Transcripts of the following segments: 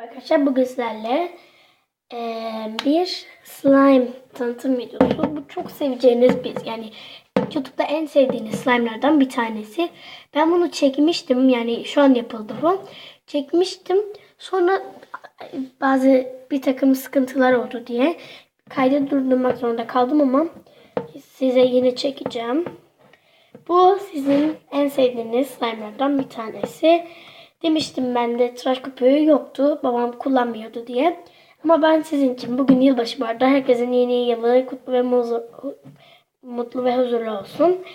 Arkadaşlar bugün sizlerle bir slime tanıtım videosu. Bu çok seveceğiniz yani YouTube'da en sevdiğiniz slime'lardan bir tanesi. Ben bunu çekmiştim, yani şu an yapıldı bu. Çekmiştim. Sonra bir takım sıkıntılar oldu diye kaydı durdurmak zorunda kaldım ama size yine çekeceğim. Bu sizin en sevdiğiniz slime'lardan bir tanesi. Demiştim ben de tıraş köpüğü yoktu. Babam kullanmıyordu diye. Ama ben sizin için bugün yılbaşı vardı. Herkesin yeni yılı kutlu ve mutlu ve huzurlu olsun.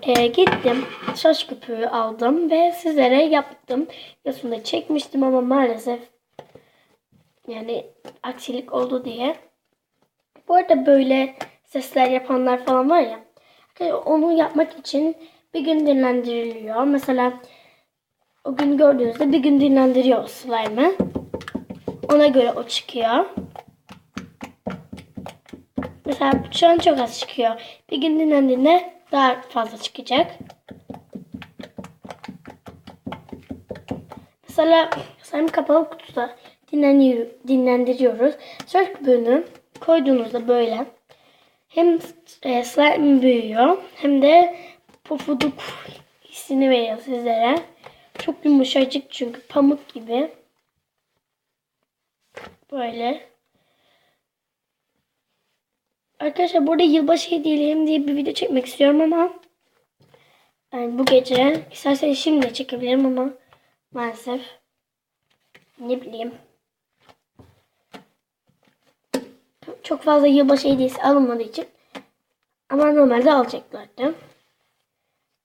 Gittim. Tıraş köpüğü aldım ve sizlere yaptım. Videosunu çekmiştim ama maalesef yani aksilik oldu diye. Bu arada böyle sesler yapanlar falan var ya. Onu yapmak için bir gün dinlendiriliyor. Mesela o gün gördüğünüzde bir gün dinlendiriyor slime'ı. Ona göre o çıkıyor. Mesela şu an çok az çıkıyor. Bir gün dinlendiğinde daha fazla çıkacak. Mesela slime kapalı kutuda dinlendiriyoruz. Tıraş köpüğünü koyduğunuzda böyle hem slime büyüyor hem de pofuduk hissini veriyor sizlere. Çok yumuşacık çünkü pamuk gibi. Böyle. Arkadaşlar burada yılbaşı hediyelerim diye bir video çekmek istiyorum ama yani bu gece isterseniz şimdi de çekebilirim ama maalesef ne bileyim. Çok fazla yılbaşı hediyesi alınmadığı için ama normalde alacaklardı.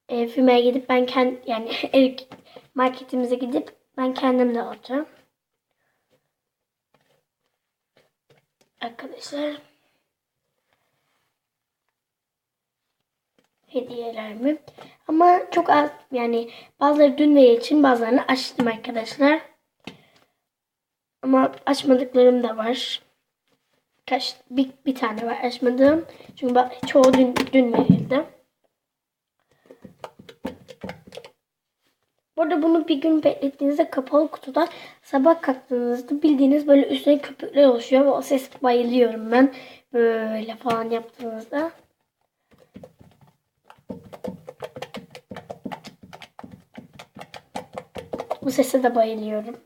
Firmaya gidip ben yani marketimize gidip ben kendim de alacağım. Arkadaşlar hediyelerimi ama çok az, yani bazıları dün ve için bazılarını açtım arkadaşlar. Ama açmadıklarım da var. Bir tane var açmadığım. Çünkü çoğu dün verildi. Burada bunu bir gün beklettiğinizde kapalı kutuda sabah kalktığınızda bildiğiniz böyle üstüne köpükler oluşuyor ve o ses bayılıyorum ben. Böyle falan yaptığınızda. Bu sese de bayılıyorum.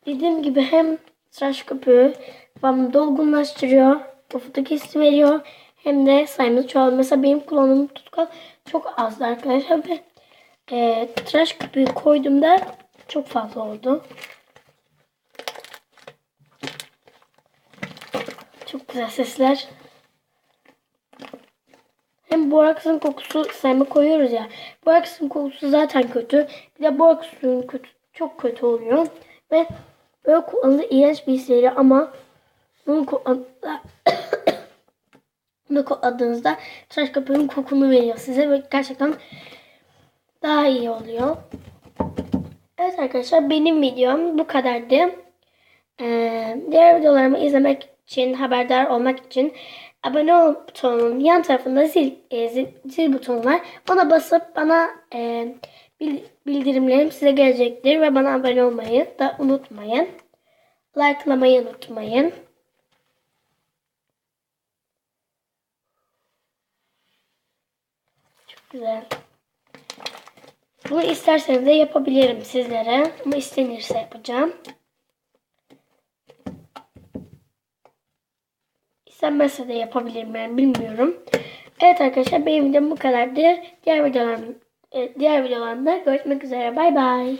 Dediğim gibi hem tıraş köpüğü kıvamını dolgunlaştırıyor, pofuduk hissi veriyor, hem de sayımız çoğalıyor. Mesela benim kullandığım tutkal çok azdı arkadaşlar ve tıraş köpüğü koyduğumda çok fazla oldu. Çok güzel sesler. Hem boraksın kokusu, sayma koyuyoruz ya. Boraksın kokusu zaten kötü. Bir de boraksın çok kötü oluyor. Ve böyle kullanınca iğrenç bir his veriyor ama bunu kokladığınızda tıraş köpüğünün kokunu veriyor size ve gerçekten daha iyi oluyor. Evet arkadaşlar, benim videom bu kadardı. Diğer videolarımı izlemek için, haberdar olmak için abone ol butonunun yan tarafında zil butonu var. Ona basıp bana bildirimlerim size gelecektir ve bana abone olmayı da unutmayın. Like'lamayı unutmayın. Çok güzel. Bunu isterseniz de yapabilirim sizlere. Ama istenirse yapacağım. İstenmezse de yapabilirim, yani bilmiyorum. Evet arkadaşlar, benim videom bu kadardı. Diğer videolarımda görüşmek üzere. Bay bay.